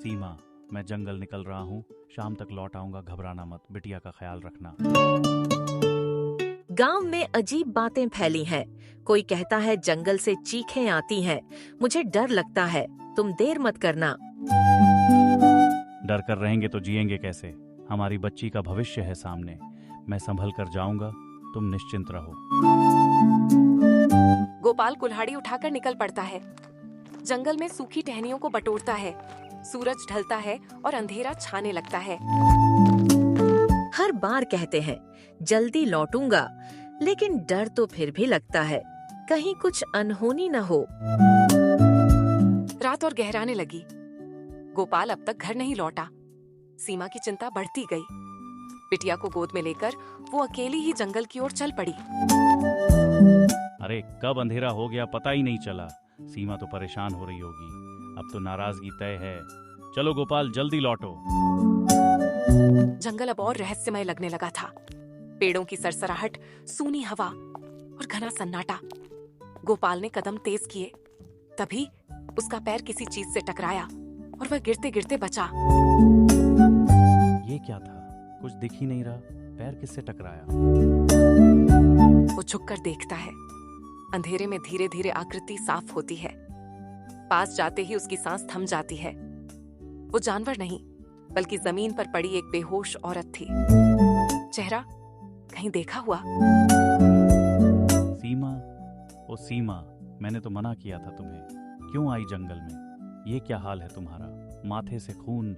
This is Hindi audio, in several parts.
सीमा, मैं जंगल निकल रहा हूँ, शाम तक लौट आऊंगा, घबराना मत, बिटिया का ख्याल रखना। गांव में अजीब बातें फैली हैं। कोई कहता है जंगल से चीखें आती हैं। मुझे डर लगता है, तुम देर मत करना। डर कर रहेंगे तो जिएंगे कैसे? हमारी बच्ची का भविष्य है सामने। मैं संभल कर जाऊंगा, तुम निश्चिंत रहो। गोपाल कुल्हाड़ी उठाकर निकल पड़ता है। जंगल में सूखी टहनियों को बटोरता है। सूरज ढलता है और अंधेरा छाने लगता है। हर बार कहते हैं जल्दी लौटूंगा, लेकिन डर तो फिर भी लगता है, कहीं कुछ अनहोनी न हो। रात और गहराने लगी। गोपाल अब तक घर नहीं लौटा। सीमा की चिंता बढ़ती गई। बिटिया को गोद में लेकर वो अकेली ही जंगल की ओर चल पड़ी। अरे कब अंधेरा हो गया पता ही नहीं चला। सीमा तो परेशान हो रही होगी। अब तो नाराजगी तय है। चलो गोपाल, जल्दी लौटो। जंगल अब और रहस्यमय लगने लगा था। पेड़ों की सरसराहट, सूनी हवा और घना सन्नाटा। गोपाल ने कदम तेज किए। तभी उसका पैर किसी चीज से टकराया और वह गिरते गिरते बचा। ये क्या था? कुछ दिख ही नहीं रहा। पैर किससे टकराया? वो झुककर देखता है। अंधेरे में धीरे धीरे आकृति साफ होती है। पास जाते ही उसकी सांस थम जाती है। वो जानवर नहीं, बल्कि जमीन पर पड़ी एक बेहोश औरत थी। चेहरा कहीं देखा हुआ। सीमा, ओ सीमा, मैंने तो मना किया था तुम्हें। क्यों आई जंगल में? ये क्या हाल है तुम्हारा? माथे से खून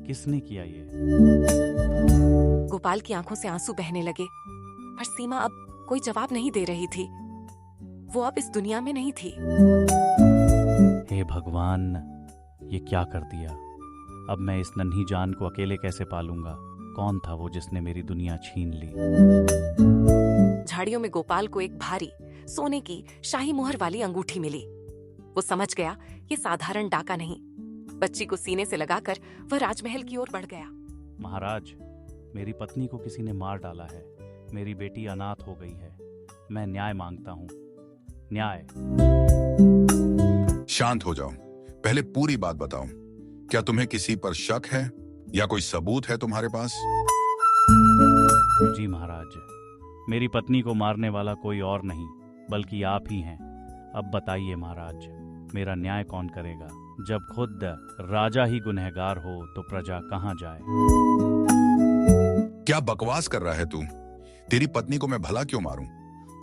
किसने किया ये? गोपाल की आंखों से आंसू बहने लगे, पर सीमा अब कोई जवाब नहीं दे रही थी। वो अब इस दुनिया में नहीं थी। हे भगवान, ये क्या कर दिया? अब मैं इस नन्ही जान को अकेले कैसे पालूंगा? कौन था वो जिसने मेरी दुनिया छीन ली? झाड़ियों में गोपाल को एक भारी सोने की शाही मुहर वाली अंगूठी मिली। वो समझ गया ये साधारण डाका नहीं। बच्ची को सीने से लगाकर वह राजमहल की ओर बढ़ गया। महाराज, मेरी पत्नी को किसी ने मार डाला है। मेरी बेटी अनाथ हो गई है। मैं न्याय मांगता हूँ, न्याय। शांत हो जाओ। पहले पूरी बात बताओ। क्या तुम्हें किसी पर शक है या कोई सबूत है तुम्हारे पास? जी महाराज, मेरी पत्नी को मारने वाला कोई और नहीं बल्कि आप ही हैं। अब बताइए महाराज, मेरा न्याय कौन करेगा? जब खुद राजा ही गुनहगार हो तो प्रजा कहां जाए? क्या बकवास कर रहा है तू? तेरी पत्नी को मैं भला क्यों मारूं?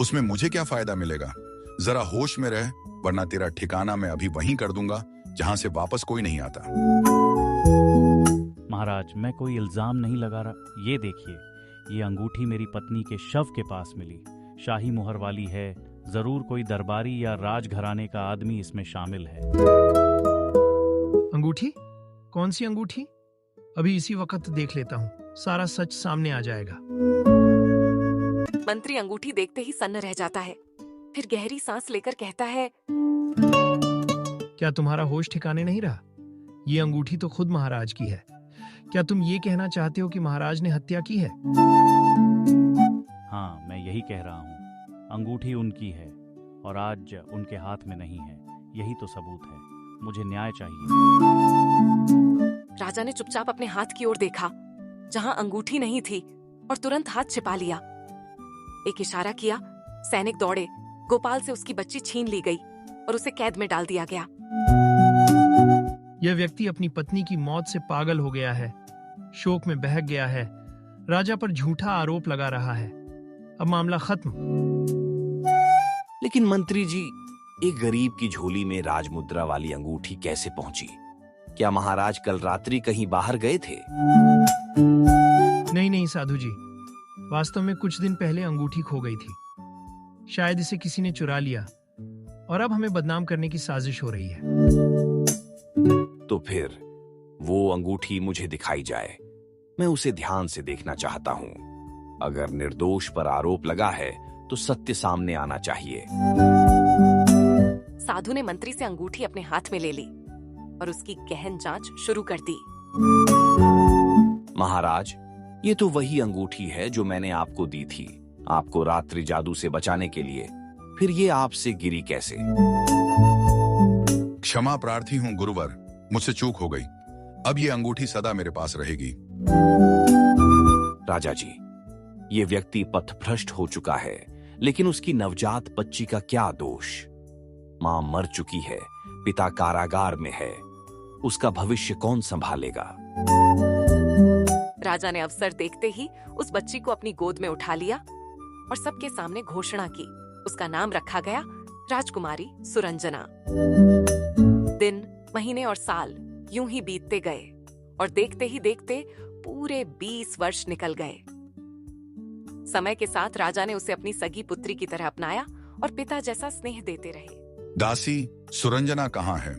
उसमें मुझे क्या फायदा मिलेगा? जरा होश में रह, वरना तेरा ठिकाना मैं अभी वहीं कर दूंगा जहां से वापस कोई नहीं आता। महाराज, मैं कोई इल्जाम नहीं लगा रहा। ये देखिए, ये अंगूठी मेरी पत्नी के शव के पास मिली। शाही मुहर वाली है। जरूर कोई दरबारी या राजघराने का आदमी इसमें शामिल है। अंगूठी? कौन सी अंगूठी? अभी इसी वक्त देख लेता हूँ, सारा सच सामने आ जाएगा। मंत्री अंगूठी देखते ही सन्न रह जाता है। फिर गहरी सांस लेकर कहता है, क्या तुम्हारा होश ठिकाने नहीं रहा? ये अंगूठी तो खुद महाराज की है। क्या तुम ये कहना चाहते हो कि महाराज ने हत्या की है? हाँ, मैं यही कह रहा हूँ। अंगूठी उनकी है और आज उनके हाथ में नहीं है। यही तो सबूत है। मुझे न्याय चाहिए। राजा ने चुपचाप अपने हाथ की ओर देखा, जहां अंगूठी नहीं थी, और तुरंत हाथ छिपा लिया। एक इशारा किया, सैनिक दौड़े। गोपाल से उसकी बच्ची छीन ली गई और उसे कैद में डाल दिया गया। यह व्यक्ति अपनी पत्नी की मौत से पागल हो गया है, शोक में बहक गया है, राजा पर झूठा आरोप लगा रहा है। अब मामला खत्म। लेकिन मंत्री जी, एक गरीब की झोली में राजमुद्रा वाली अंगूठी कैसे पहुंची? क्या महाराज कल रात्रि कहीं बाहर गए थे? नहीं साधु जी, वास्तव में कुछ दिन पहले अंगूठी खो गई थी। शायद इसे किसी ने चुरा लिया और अब हमें बदनाम करने की साजिश हो रही है। तो फिर वो अंगूठी मुझे दिखाई जाए। मैं उसे ध्यान से देखना चाहता हूँ। अगर निर्दोष पर आरोप लगा है तो सत्य सामने आना चाहिए। साधु ने मंत्री से अंगूठी अपने हाथ में ले ली और उसकी गहन जांच शुरू कर दी। महाराज, ये तो वही अंगूठी है जो मैंने आपको दी थी, आपको रात्रि जादू से बचाने के लिए। फिर ये आपसे गिरी कैसे? क्षमा प्रार्थी हूँ गुरुवर, मुझसे चूक हो गई। अब ये अंगूठी सदा मेरे पास रहेगी। राजा जी, ये व्यक्ति पथभ्रष्ट हो चुका है, लेकिन उसकी नवजात बच्ची का क्या दोष? मां मर चुकी है, पिता कारागार में है, उसका भविष्य कौन संभालेगा? राजा ने अवसर देखते ही उस बच्ची को अपनी गोद में उठा लिया और सबके सामने घोषणा की। उसका नाम रखा गया राजकुमारी सुरंजना। दिन, महीने और साल यूं ही बीतते गए और देखते ही देखते पूरे 20 वर्ष निकल गए। समय के साथ राजा ने उसे अपनी सगी पुत्री की तरह अपनाया और पिता जैसा स्नेह देते रहे। दासी, सुरंजना कहाँ है?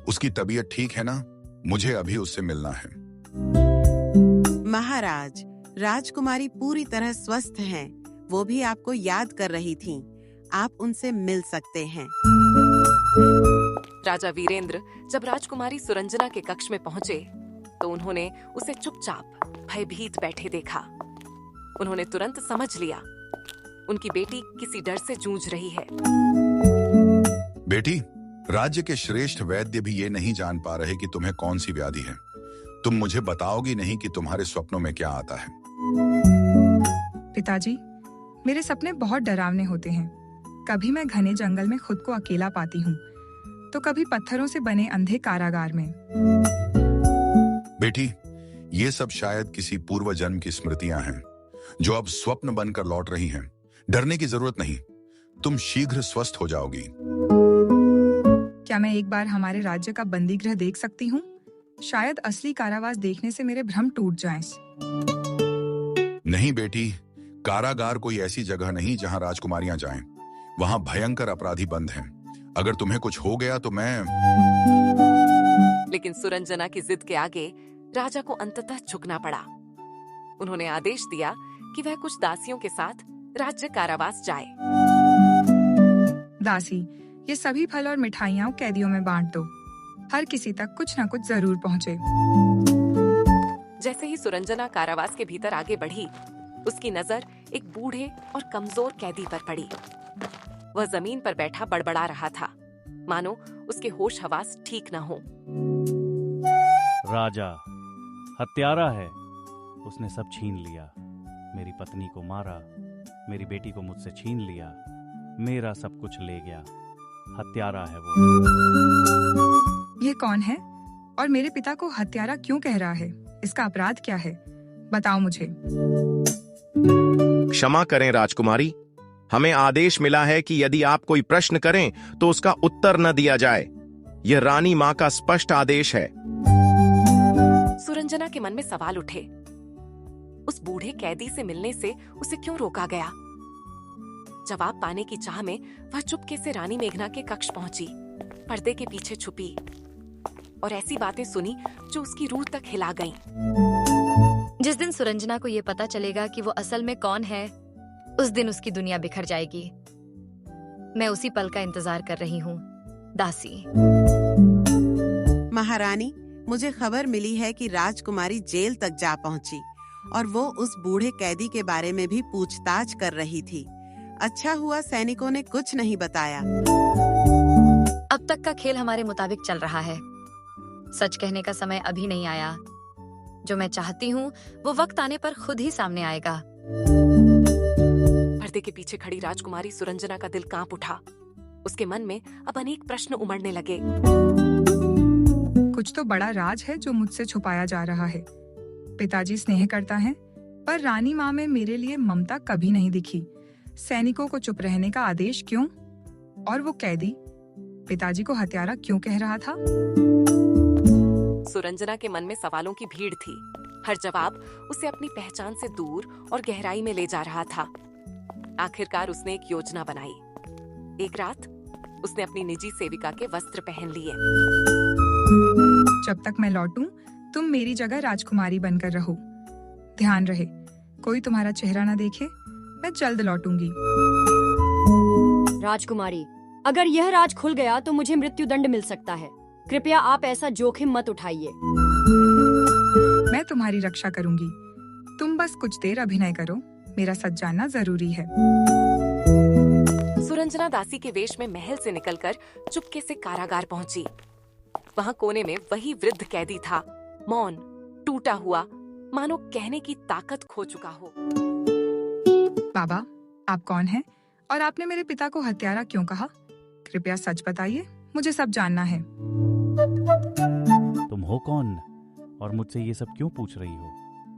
उसकी तबीयत ठीक है ना? मुझे अभी उससे मिलना है। महाराज, राजकुमारी पूरी तरह स्वस्थ हैं। वो भी आपको याद कर रही थीं। आप उनसे मिल सकते हैं। राजा वीरेंद्र जब राजकुमारी सुरंजना के कक्ष में पहुंचे तो उन्होंने उसे चुपचाप भयभीत बैठे देखा। उन्होंने तुरंत समझ लिया, उनकी बेटी किसी डर से जूझ रही है। बेटी, राज्य के श्रेष्ठ वैद्य भी ये नहीं जान पा रहे कि तुम्हें कौन सी व्याधि है। तुम मुझे बताओगी नहीं कि तुम्हारे स्वप्नों में क्या आता है? पिताजी, मेरे सपने बहुत डरावने होते हैं। कभी मैं घने जंगल में खुद को अकेला पाती हूँ, तो कभी पत्थरों से बने अंधे कारागार में। बेटी, ये सब शायद किसी पूर्व जन्म की स्मृतियां हैं, जो अब स्वप्न बनकर लौट रही हैं। डरने की जरूरत नहीं, तुम शीघ्र स्वस्थ हो जाओगी। क्या मैं एक बार हमारे राज्य का बंदी गृह देख सकती हूँ? शायद असली कारावास देखने से मेरे भ्रम टूट जाएं। नहीं बेटी, कारागार कोई ऐसी जगह नहीं जहां राजकुमारियां जाएं। वहां भयंकर अपराधी बंद हैं। अगर तुम्हें कुछ हो गया तो मैं... लेकिन सुरंजना की जिद के आगे राजा को अंततः झुकना पड़ा। उन्होंने आदेश दिया कि वह कुछ दासियों के साथ राज्य कारावास जाए। दासी, ये सभी फल और मिठाइयाँ कैदियों में बांट दो। हर किसी तक कुछ न कुछ जरूर पहुँचे। जैसे ही सुरंजना कारावास के भीतर आगे बढ़ी, उसकी नजर एक बूढ़े और कमजोर कैदी पर पड़ी। वह जमीन पर बैठा बड़बड़ा रहा था, मानो उसके होश हवास ठीक न हो। राजा हत्यारा है, उसने सब छीन लिया। मेरी पत्नी को मारा, मेरी बेटी को मुझसे छीन लिया, मेरा सब कुछ ले गया। हत्यारा है वो। ये कौन है और मेरे पिता को हत्यारा क्यों कह रहा है? इसका अपराध क्या है? बताओ मुझे। क्षमा करें राजकुमारी, हमें आदेश मिला है कि यदि आप कोई प्रश्न करें तो उसका उत्तर न दिया जाए। यह रानी मां का स्पष्ट आदेश है। सुरंजना के मन में सवाल उठे। उस बूढ़े कैदी से मिलने से उसे क्यों रोका गया? जवाब पाने की चाह में वह चुपके से रानी मेघना के कक्ष पहुंची, पर्दे के पीछे छुपी और ऐसी बातें सुनी जो उसकी रूह तक हिला गईं। जिस दिन सुरंजना को ये पता चलेगा कि वो असल में कौन है, उस दिन उसकी दुनिया बिखर जाएगी। मैं उसी पल का इंतजार कर रही हूँ। दासी। महारानी, मुझे खबर मिली है कि राजकुमारी जेल तक जा पहुंची और वो उस बूढ़े कैदी के बारे में भी पूछताछ कर रही थी। अच्छा हुआ सैनिकों ने कुछ नहीं बताया। अब तक का खेल हमारे मुताबिक चल रहा है। सच कहने का समय अभी नहीं आया। जो मैं चाहती हूँ वो वक्त आने पर खुद ही सामने आएगा। पर्दे के पीछे खड़ी राजकुमारी सुरंजना का दिल कांप उठा। उसके मन में अब अनेक प्रश्न उमड़ने लगे। कुछ तो बड़ा राज है जो मुझसे छुपाया जा रहा है। पिताजी स्नेह करता है, पर रानी माँ में मेरे लिए ममता कभी नहीं दिखी। सैनिकों को चुप रहने का आदेश क्यों? और वो कैदी पिताजी को हत्यारा क्यों कह रहा था? सुरंजना के मन में सवालों की भीड़ थी। हर जवाब उसे अपनी पहचान से दूर और गहराई में ले जा रहा था। आखिरकार उसने एक योजना बनाई। एक रात उसने अपनी निजी सेविका के वस्त्र पहन लिए। जब तक मैं लौटूं, तुम मेरी जगह राजकुमारी बनकर रहो। ध्यान रहे, कोई तुम्हारा चेहरा ना देखे। मैं जल्द लौटूंगी। राजकुमारी, अगर यह राज खुल गया तो मुझे मृत्युदंड मिल सकता है। कृपया आप ऐसा जोखिम मत उठाइए। मैं तुम्हारी रक्षा करूंगी। तुम बस कुछ देर अभिनय करो। मेरा सच जानना जरूरी है। सुरंजना दासी के वेश में महल से निकलकर चुपके से कारागार पहुंची। वहां कोने में वही वृद्ध कैदी था, मौन, टूटा हुआ, मानो कहने की ताकत खो चुका हो। बाबा, आप कौन हैं और आपने मेरे पिता को हत्यारा क्यों कहा? कृपया सच बताइए, मुझे सब जानना है। तुम हो कौन और मुझसे ये सब क्यों पूछ रही हो?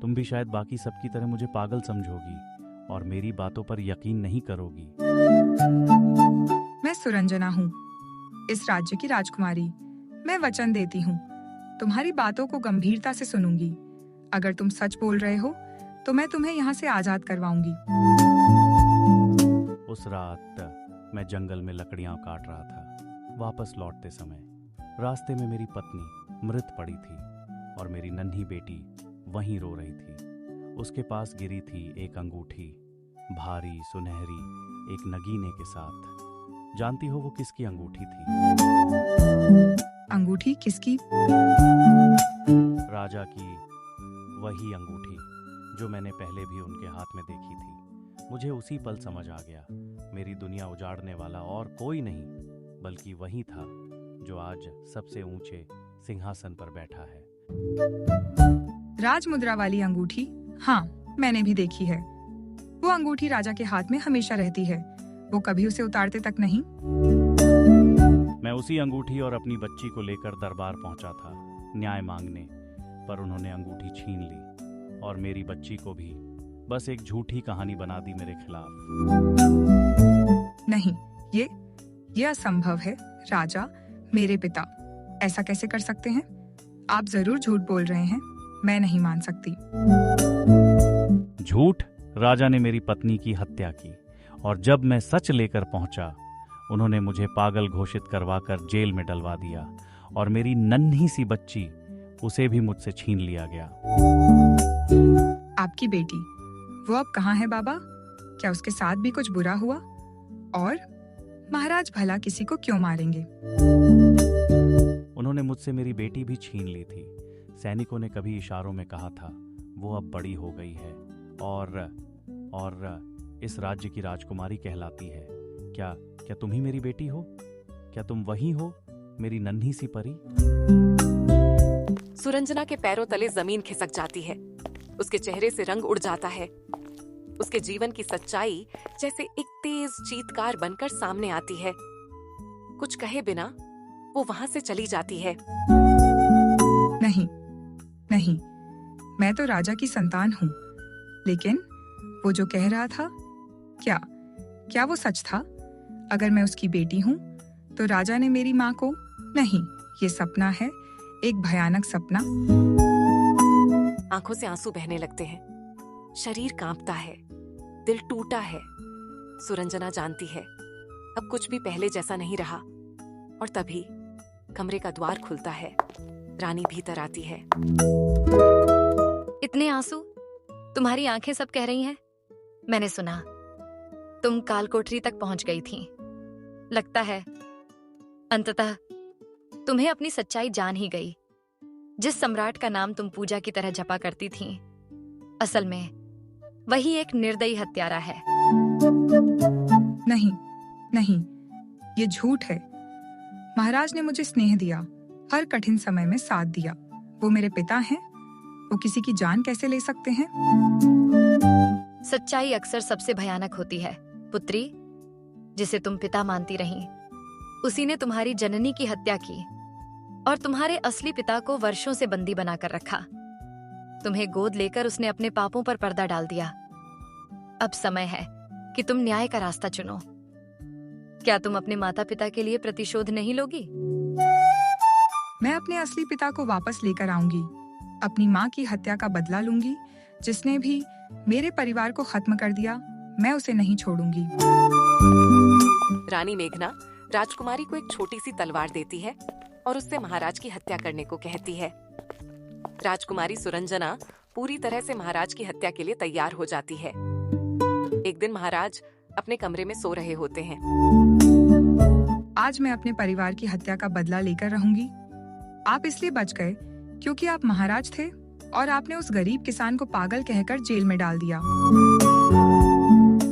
तुम भी शायद बाकी सबकी तरह मुझे पागल समझोगी और मेरी बातों पर यकीन नहीं करोगी। मैं सुरंजना हूँ, इस राज्य की राजकुमारी। मैं वचन देती हूँ, तुम्हारी बातों को गंभीरता से सुनूंगी। अगर तुम सच बोल रहे हो तो मैं तुम्हें यहाँ से आजाद करवाऊंगी। उस रात मैं जंगल में लकड़ियां काट रहा था। वापस लौटते समय रास्ते में मेरी पत्नी मृत पड़ी थी और मेरी नन्ही बेटी वहीं रो रही थी। उसके पास गिरी थी एक अंगूठी, भारी सुनहरी, एक नगीने के साथ। जानती हो वो किसकी अंगूठी थी? अंगूठी किसकी? राजा की, वही अंगूठी जो मैंने पहले भी उनके हाथ में देखी थी। मुझे उसी पल समझ आ गया, मेरी दुनिया उजाड़ने वाला और कोई नहीं बल्कि वही था जो आज सबसे ऊंचे सिंहासन पर बैठा है। राजमुद्रा वाली अंगूठी? हाँ, मैंने भी देखी है। वो अंगूठी राजा के हाथ में हमेशा रहती है, वो कभी उसे उतारते तक नहीं। मैं उसी अंगूठी और अपनी बच्ची को लेकर दरबार पहुंचा था न्याय मांगने, पर उन्होंने अंगूठी छीन ली और मेरी बच्ची को भी। बस एक झूठी कहानी बना दी मेरे खिलाफ। नहीं, ये असंभव है। राजा, मेरे पिता ऐसा कैसे कर सकते हैं? आप जरूर झूठ बोल रहे हैं, मैं नहीं मान सकती। झूठ? राजा ने मेरी पत्नी की हत्या की और जब मैं सच लेकर पहुंचा उन्होंने मुझे पागल घोषित करवाकर जेल में डलवा दिया और मेरी नन्ही सी बच्ची, उसे भी मुझसे छीन लिया गया। आपकी बेटी, वो अब कहाँ है बाबा? क्या उसके साथ भी कुछ बुरा हुआ? और महाराज भला किसी को क्यों मारेंगे? उन्होंने मुझसे मेरी बेटी भी छीन ली थी। सैनिकों ने कभी इशारों में कहा था वो अब बड़ी हो गई है और इस राज्य की राजकुमारी कहलाती है। क्या तुम ही मेरी बेटी हो? क्या तुम वही हो, मेरी नन्ही सी परी? सुरंजना के पैरों तले जमीन खिसक जाती है, उसके चेहरे से रंग उड़ जाता है। उसके जीवन की सच्चाई जैसे एक तेज चीत्कार बनकर सामने आती है। कुछ कहे बिना वो वहां से चली जाती है। नहीं, मैं तो राजा की संतान हूँ, लेकिन वो जो कह रहा था, क्या वो सच था? अगर मैं उसकी बेटी हूँ तो राजा ने मेरी माँ को... नहीं, ये सपना है, एक भयानक सपना। आंखों से आंसू बहने लगते हैं, शरीर कांपता है, दिल टूटा है। सुरंजना जानती है अब कुछ भी पहले जैसा नहीं रहा। और तभी कमरे का द्वार खुलता है, रानी भीतर आती है। इतने आंसू? तुम्हारी आंखें सब कह रही हैं। मैंने सुना तुम कालकोठरी तक पहुंच गई थी। लगता है अंततः तुम्हें अपनी सच्चाई जान ही गई। जिस सम्राट का नाम तुम पूजा की तरह जपा करती थी, असल में वही एक निर्दयी हत्यारा है। नहीं, ये झूठ है। महाराज ने मुझे स्नेह दिया, हर कठिन समय में साथ दिया। वो मेरे पिता हैं, वो किसी की जान कैसे ले सकते हैं? सच्चाई अक्सर सबसे भयानक होती है पुत्री। जिसे तुम पिता मानती रही, उसी ने तुम्हारी जननी की हत्या की और तुम्हारे असली पिता को वर्षों से बंदी बनाकर रखा। तुम्हें गोद लेकर उसने अपने पापों पर पर्दा डाल दिया। अब समय है कि तुम न्याय का रास्ता चुनो। क्या तुम अपने माता पिता के लिए प्रतिशोध नहीं लोगी? मैं अपने असली पिता को वापस लेकर आऊंगी, अपनी माँ की हत्या का बदला लूंगी। जिसने भी मेरे परिवार को खत्म कर दिया, मैं उसे नहीं छोड़ूंगी। रानी मेघना राजकुमारी को एक छोटी सी तलवार देती है और उससे महाराज की हत्या करने को कहती है। राजकुमारी सुरंजना पूरी तरह से महाराज की हत्या के लिए तैयार हो जाती है। एक दिन महाराज अपने कमरे में सो रहे होते हैं। आज मैं अपने परिवार की हत्या का बदला लेकर रहूंगी। आप इसलिए बच गए क्योंकि आप महाराज थे और आपने उस गरीब किसान को पागल कहकर जेल में डाल दिया।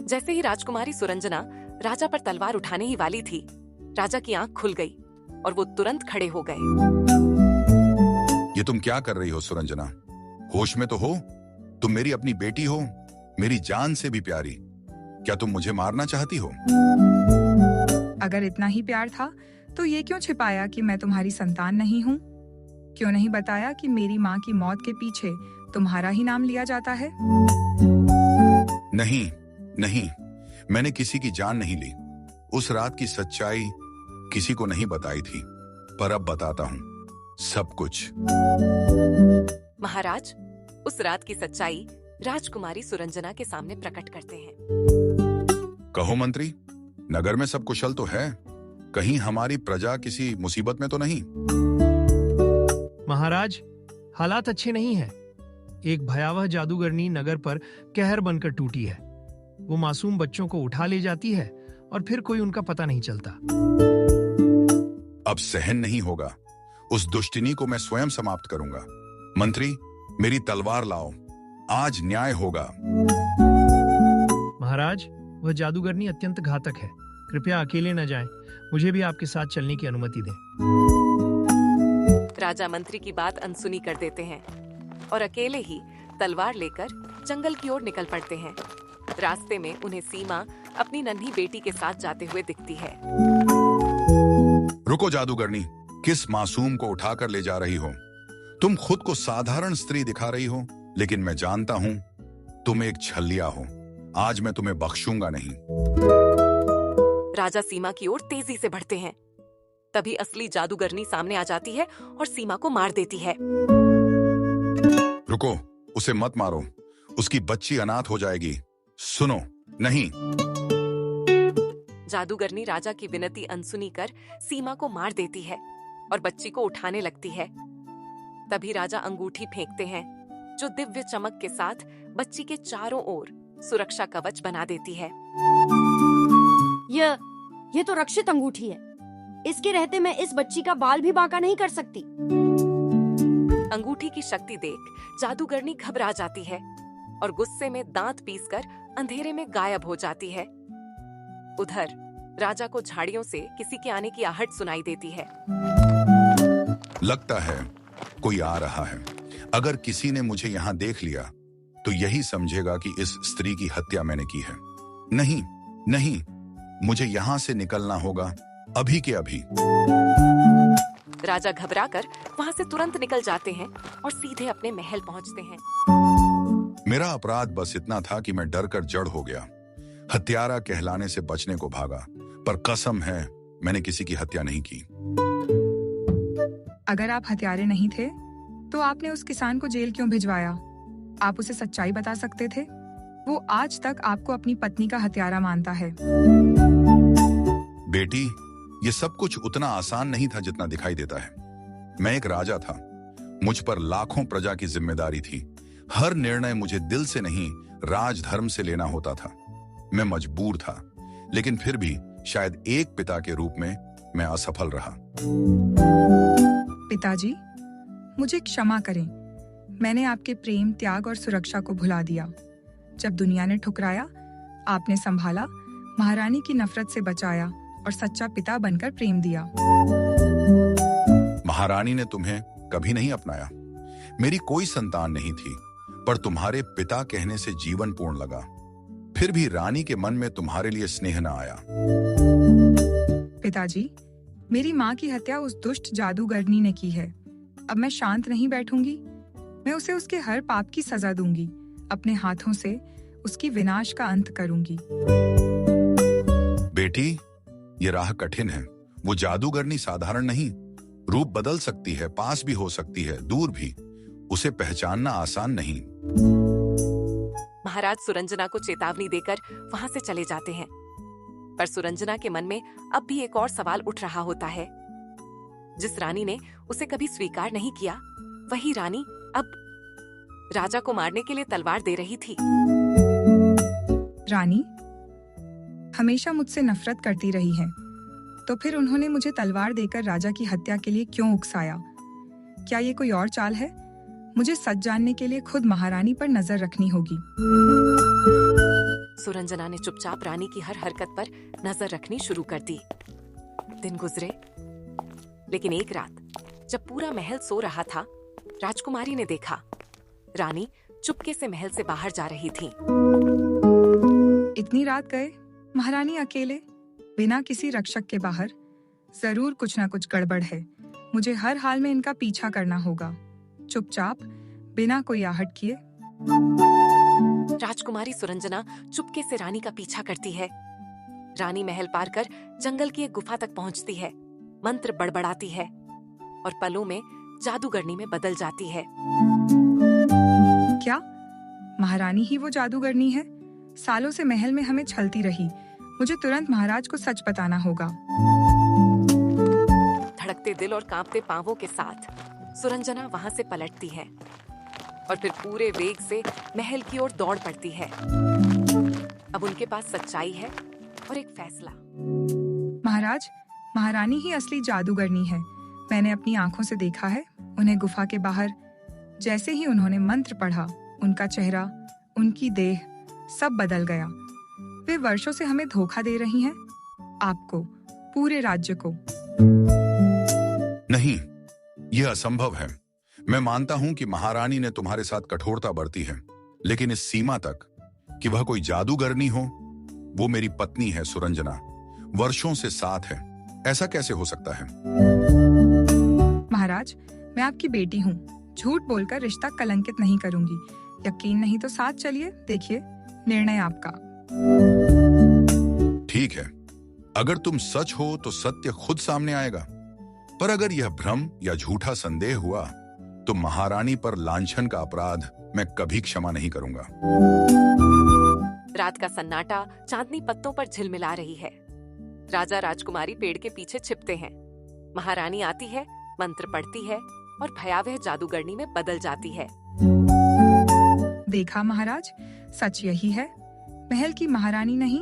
जैसे ही राजकुमारी सुरंजना राजा पर तलवार उठाने ही वाली थी, राजा की आंख खुल गई और वो तुरंत खड़े हो गए। ये तुम क्या कर रही हो सुरंजना? होश में तो हो? तुम मेरी अपनी बेटी हो, मेरी जान से भी प्यारी। क्या तुम मुझे मारना चाहती हो? अगर इतना ही प्यार था तो ये क्यों छिपाया कि मैं तुम्हारी संतान नहीं हूँ? क्यों नहीं बताया कि मेरी माँ की मौत के पीछे तुम्हारा ही नाम लिया जाता है? नहीं नहीं, मैंने किसी की जान नहीं ली। उस रात की सच्चाई किसी को नहीं बताई थी, पर अब बताता हूँ सब कुछ। महाराज उस रात की सच्चाई राजकुमारी सुरंजना के सामने प्रकट करते हैं। कहो मंत्री, नगर में सब कुशल तो है? कहीं हमारी प्रजा किसी मुसीबत में तो नहीं? महाराज, हालात अच्छे नहीं हैं। एक भयावह जादूगरनी नगर पर कहर बनकर टूटी है। वो मासूम बच्चों को उठा ले जाती है और फिर कोई उनका पता नहीं चलता। अब सहन नहीं होगा। उस दुष्टिनी को मैं स्वयं समाप्त करूंगा। मंत्री, मेरी तलवार लाओ, आज न्याय होगा। महाराज, वह जादूगरनी अत्यंत घातक है। कृपया अकेले न जाएं। मुझे भी आपके साथ चलने की अनुमति दें। राजा मंत्री की बात अनसुनी कर देते हैं और अकेले ही तलवार लेकर जंगल की ओर निकल पड़ते हैं। रास्ते में उन्हें सीमा अपनी नन्ही बेटी के साथ जाते हुए दिखती है। रुको जादूगरनी, किस मासूम को उठाकर ले जा रही हो? तुम खुद को साधारण स्त्री दिखा रही हो, लेकिन मैं जानता हूं तुम एक छलिया हो। आज मैं तुम्हें बख्शूंगा नहीं। राजा सीमा की ओर तेजी से बढ़ते हैं। तभी असली जादूगरनी सामने आ जाती है और सीमा को मार देती है। रुको, उसे मत मारो, उसकी बच्ची अनाथ हो जाएगी। सुनो, नहीं। जादूगरनी राजा की विनती अनसुनी कर सीमा को मार देती है और बच्ची को उठाने लगती है। तभी राजा अंगूठी फेंकते हैं, जो दिव्य चमक के साथ बच्ची के चारों ओर सुरक्षा कवच बना देती है। ये तो रक्षित अंगूठी है। इसके रहते मैं इस बच्ची का बाल भी बांका नहीं कर सकती। अंगूठी की शक्ति देख जादूगरनी घबरा जाती है और गुस्से में दांत पीसकर अंधेरे में गायब हो जाती है। उधर राजा को झाड़ियों से किसी के आने की आहट सुनाई देती है। लगता है कोई आ रहा है। अगर किसी ने मुझे यहाँ देख लिया तो यही समझेगा कि इस स्त्री की हत्या मैंने की है। नहीं नहीं, मुझे यहाँ से निकलना होगा, अभी के अभी। राजा घबराकर वहाँ से तुरंत निकल जाते हैं और सीधे अपने महल पहुँचते हैं। मेरा अपराध बस इतना था कि मैं डरकर जड़ हो गया। हत्यारा कहलाने से बचने को भागा, पर कसम है मैंने किसी की हत्या नहीं की। अगर आप हत्यारे नहीं थे तो आपने उस किसान को जेल क्यों भिजवाया? आप उसे सच्चाई बता सकते थे। वो आज तक आपको अपनी पत्नी का हत्यारा मानता है। बेटी, ये सब कुछ उतना आसान नहीं था जितना दिखाई देता है। मैं एक राजा था, मुझ पर लाखों प्रजा की जिम्मेदारी थी। हर निर्णय मुझे दिल से नहीं, राजधर्म से लेना होता था। मैं मजबूर था, लेकिन फिर भी शायद एक पिता के रूप में मैं असफल रहा। पिताजी, मुझे क्षमा करें। मैंने आपके प्रेम, त्याग और सुरक्षा को भुला दिया। जब दुनिया ने ठुकराया, आपने संभाला, महारानी की नफरत से बचाया और सच्चा पिता बनकर प्रेम दिया। महारानी ने तुम्हें कभी नहीं अपनाया। मेरी कोई संतान नहीं थी, पर तुम्हारे पिता कहने से जीवन पूर्ण लगा। फिर भी रानी के मन में तुम्हारे लिए स्नेह न आया। पिताजी, मेरी माँ की हत्या उस दुष्ट जादूगरनी ने की है। अब मैं शांत नहीं बैठूंगी। मैं उसे उसके हर पाप की सजा दूंगी। अपने हाथों से उसकी विनाश का अंत करूंगी। बेटी, ये राह कठिन है। वो जादूगरनी साधारण नहीं, रूप बदल सकती है, पास भी हो सकती है, दूर भी। उसे पहचानना आसान नहीं। महाराज सुरंजना को चेतावनी देकर वहां से चले जाते हैं, पर सुरंजना के मन में अब भी एक और सवाल उठ रहा होता है। जिस रानी ने उसे कभी स्वीकार नहीं किया, वही रानी अब राजा को मारने के लिए तलवार दे रही थी। रानी हमेशा मुझसे नफरत करती रही है, तो फिर उन्होंने मुझे तलवार देकर राजा की हत्या के लिए क्यों उकसाया? क्या ये कोई और चाल है? मुझे सच जानने के लिए खुद महारानी पर नजर रखनी होगी। सुरंजना ने चुपचाप रानी की हर हरकत पर नजर रखनी शुरू कर दी। दिन गुजरे, लेकिन एक रात जब पूरा महल सो रहा था, राजकुमारी ने देखा रानी चुपके से महल से बाहर जा रही थी। इतनी रात गए महारानी अकेले बिना किसी रक्षक के बाहर? जरूर कुछ ना कुछ गड़बड़ है। मुझे हर हाल में इनका पीछा करना होगा, चुपचाप बिना कोई आहट किए। राजकुमारी सुरंजना चुपके से रानी का पीछा करती है। रानी महल पार कर जंगल की एक गुफा तक पहुंचती है, मंत्र बड़बड़ाती है और पलों में जादूगरनी में बदल जाती है। क्या महारानी ही वो जादूगरनी है? सालों से महल में हमें छलती रही। मुझे तुरंत महाराज को सच बताना होगा। धड़कते दिल और कांपते पांवों के साथ सुरंजना वहां से पलटती है और फिर पूरे वेग से महल की ओर दौड़ पड़ती है। अब उनके पास सच्चाई है और एक फैसला। महाराज, महारानी ही असली जादूगरनी है। मैंने अपनी आंखों से देखा है उन्हें गुफा के बाहर। जैसे ही उन्होंने मंत्र पढ़ा, उनका चेहरा, उनकी देह सब बदल गया। वे वर्षों से हमें धोखा दे रही हैं, आपको, पूरे राज्य को। नहीं, यह असंभव है। मैं मानता हूं कि महारानी ने तुम्हारे साथ कठोरता बरती है, लेकिन इस सीमा तक कि वह कोई जादूगरनी हो। वो मेरी पत्नी है सुरंजना, वर्षों से साथ है। ऐसा कैसे हो सकता है? महाराज, मैं आपकी बेटी हूँ। झूठ बोलकर रिश्ता कलंकित नहीं करूंगी। यकीन नहीं तो साथ चलिए, देखिए, निर्णय आपका। ठीक है, अगर तुम सच हो तो सत्य खुद सामने आएगा। पर अगर यह भ्रम या झूठा संदेह हुआ तो महारानी पर लांछन का अपराध मैं कभी क्षमा नहीं करूंगा। रात का सन्नाटा चांदनी पत्तों पर झिलमिला रही है। राजा राजकुमारी पेड़ के पीछे छिपते हैं। महारानी आती है, मंत्र पढ़ती है और भयावह जादूगरनी में बदल जाती है। देखा महाराज, सच यही है। महल की महारानी नहीं,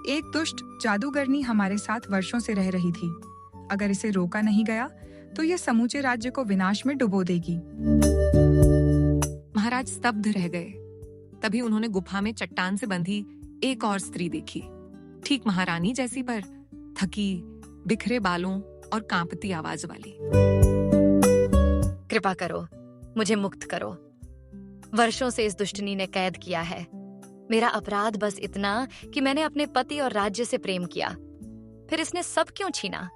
एक दुष्ट जादूगरनी हमारे साथ वर्षों से रह रही थी। अगर इसे रोका नहीं गया तो यह समूचे राज्य को विनाश में डुबो देगी। महाराज स्तब्ध रह गए। तभी उन्होंने गुफा में चट्टान से बंधी एक और स्त्री देखी, ठीक महारानी जैसी, पर थकी, बिखरे बालों और कांपती आवाज वाली। कृपा करो, मुझे मुक्त करो। वर्षों से इस दुष्टनी ने कैद किया है। मेरा अपराध बस इतना कि मैंने अपने पति और राज्य से प्रेम किया, फिर इसने सब क्यों छीना?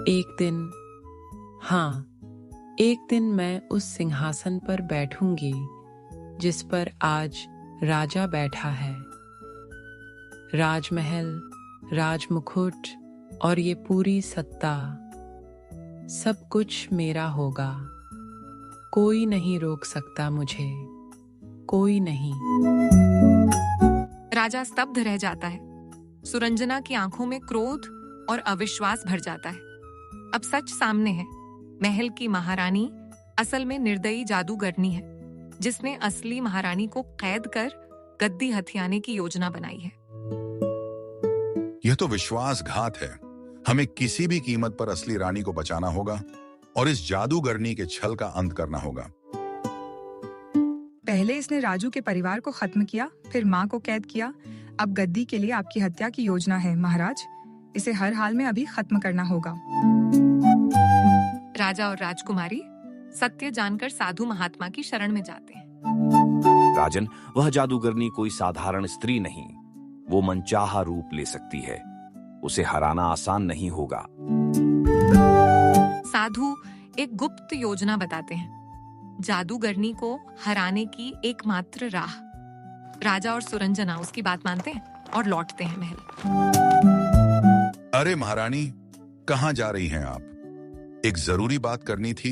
एक दिन, हाँ, एक दिन मैं उस सिंहासन पर बैठूंगी जिस पर आज राजा बैठा है। राजमहल, राजमुकुट और ये पूरी सत्ता, सब कुछ मेरा होगा। कोई नहीं रोक सकता मुझे, कोई नहीं। राजा स्तब्ध रह जाता है। सुरंजना की आंखों में क्रोध और अविश्वास भर जाता है। अब सच सामने है। महल की महारानी असल में निर्दयी जादूगरनी है, जिसने असली महारानी को कैद कर गद्दी हथियाने की योजना बनाई है। यह तो विश्वासघात है। हमें किसी भी कीमत पर असली रानी को बचाना होगा और इस जादूगरनी के छल का अंत करना होगा। पहले इसने राजू के परिवार को खत्म किया, फिर माँ को कैद किया। अब गद्दी के लिए आपकी हत्या की योजना है महाराज। इसे हर हाल में अभी खत्म करना होगा। राजा और राजकुमारी सत्य जानकर साधु महात्मा की शरण में जाते हैं। राजन, वह जादूगरनी कोई साधारण स्त्री नहीं। वो मनचाहा रूप ले सकती है। उसे हराना आसान नहीं होगा। साधु एक गुप्त योजना बताते हैं, जादूगरनी को हराने की एकमात्र राह। राजा और सुरंजना उसकी बात मानते हैं और लौटते हैं महल। अरे महारानी, कहाँ जा रही हैं आप? एक जरूरी बात करनी थी।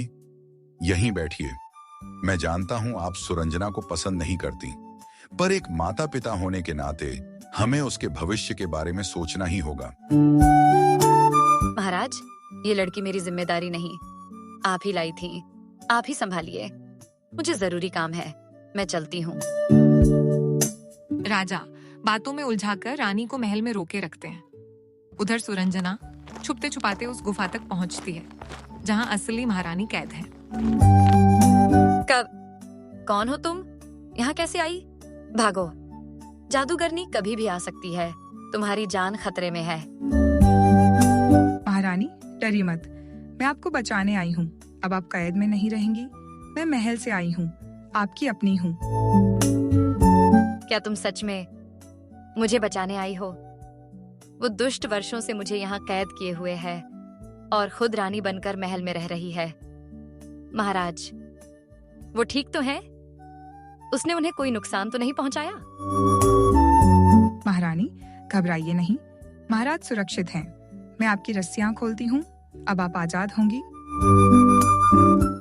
यहीं बैठिए। मैं जानता हूं आप सुरंजना को पसंद नहीं करती, पर एक माता पिता होने के नाते हमें उसके भविष्य के बारे में सोचना ही होगा। महाराज, ये लड़की मेरी जिम्मेदारी नहीं, आप ही लाई थी, आप ही संभालिए। मुझे जरूरी काम है, मैं चलती हूँ। राजा बातों में उलझाकर रानी को महल में रोके रखते हैं। उधर सुरंजना छुपते छुपाते उस गुफा तक पहुंचती है जहां असली महारानी कैद है। कौन हो तुम? यहाँ कैसे आई? भागो, जादूगरनी कभी भी आ सकती है। तुम्हारी जान खतरे में है। महारानी, डरिए मत, मैं आपको बचाने आई हूँ। अब आप कैद में नहीं रहेंगी। मैं महल से आई हूँ, आपकी अपनी हूँ। क्या तुम सच में मुझे बचाने आई हो? वो दुष्ट वर्षों से मुझे यहाँ कैद किए हुए है और खुद रानी बनकर महल में रह रही है। महाराज, वो ठीक तो है? उसने उन्हें कोई नुकसान तो नहीं पहुंचाया? महारानी, घबराइए नहीं, महाराज सुरक्षित हैं। मैं आपकी रस्सियां खोलती हूँ, अब आप आजाद होंगी।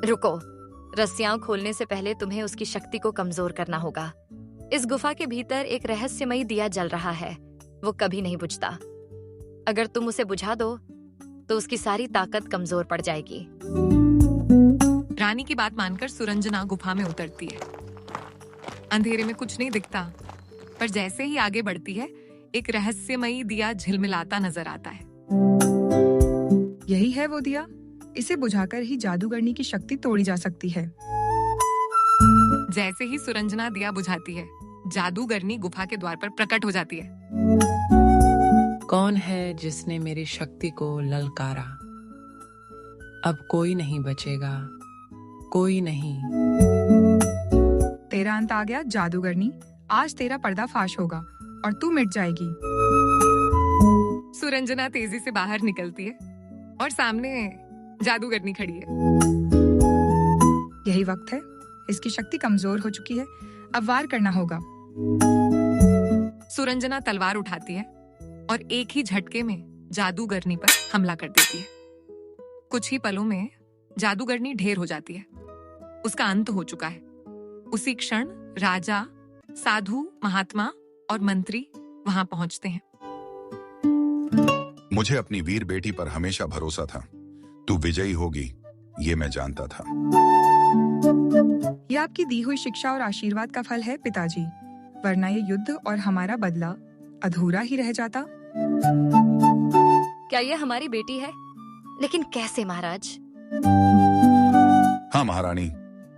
रुको, रस्सियां खोलने से पहले तुम्हें उसकी शक्ति को कमजोर करना होगा। इस गुफा के भीतर एक रहस्यमयी दिया जल रहा है, वो कभी नहीं बुझता। अगर तुम उसे बुझा दो तो उसकी सारी ताकत कमजोर पड़ जाएगी। रानी की बात मानकर सुरंजना गुफा में उतरती है। अंधेरे में कुछ नहीं दिखता, पर जैसे ही आगे बढ़ती है एक रहस्यमयी दिया झिलमिलाता नजर आता है। यही है वो दिया, इसे बुझाकर ही जादूगरनी की शक्ति तोड़ी जा सकती है। जैसे ही सुरंजना दिया बुझाती है, जादूगरनी गुफा के द्वार पर प्रकट हो जाती है। कौन है जिसने मेरी शक्ति को ललकारा? अब कोई नहीं बचेगा, कोई नहीं। तेरा अंत आ गया जादूगरनी, आज तेरा पर्दाफाश होगा और तू मिट जाएगी। सुरंजना तेजी से बाहर निकलती है और सामने जादूगरनी खड़ी है। यही वक्त है, इसकी शक्ति कमजोर हो चुकी है, अब वार करना होगा। सुरंजना तलवार उठाती है और एक ही झटके में जादूगरनी पर हमला कर देती है। कुछ ही पलों में जादूगरनी ढेर हो जाती है, उसका अंत हो चुका है। उसी क्षण राजा, साधु, महात्मा और मंत्री वहां पहुंचते हैं। मुझे अपनी वीर बेटी पर हमेशा भरोसा था। तू विजयी होगी, ये मैं जानता था। यह आपकी दी हुई शिक्षा और आशीर्वाद का फल है पिताजी, वरना ये युद्ध और हमारा बदला अधूरा ही रह जाता। क्या ये हमारी बेटी है? लेकिन कैसे महाराज? हाँ महारानी,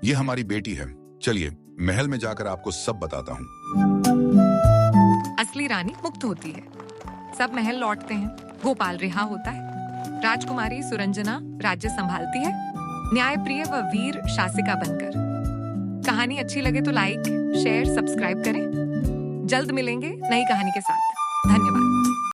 ये हमारी बेटी है। चलिए महल में जाकर आपको सब बताता हूँ। असली रानी मुक्त होती है, सब महल लौटते हैं, गोपाल रिहा होता है। राजकुमारी सुरंजना राज्य संभालती है, न्यायप्रिय व वीर शासिका बनकर। कहानी अच्छी लगे तो लाइक, शेयर, सब्सक्राइब करें। जल्द मिलेंगे नई कहानी के साथ।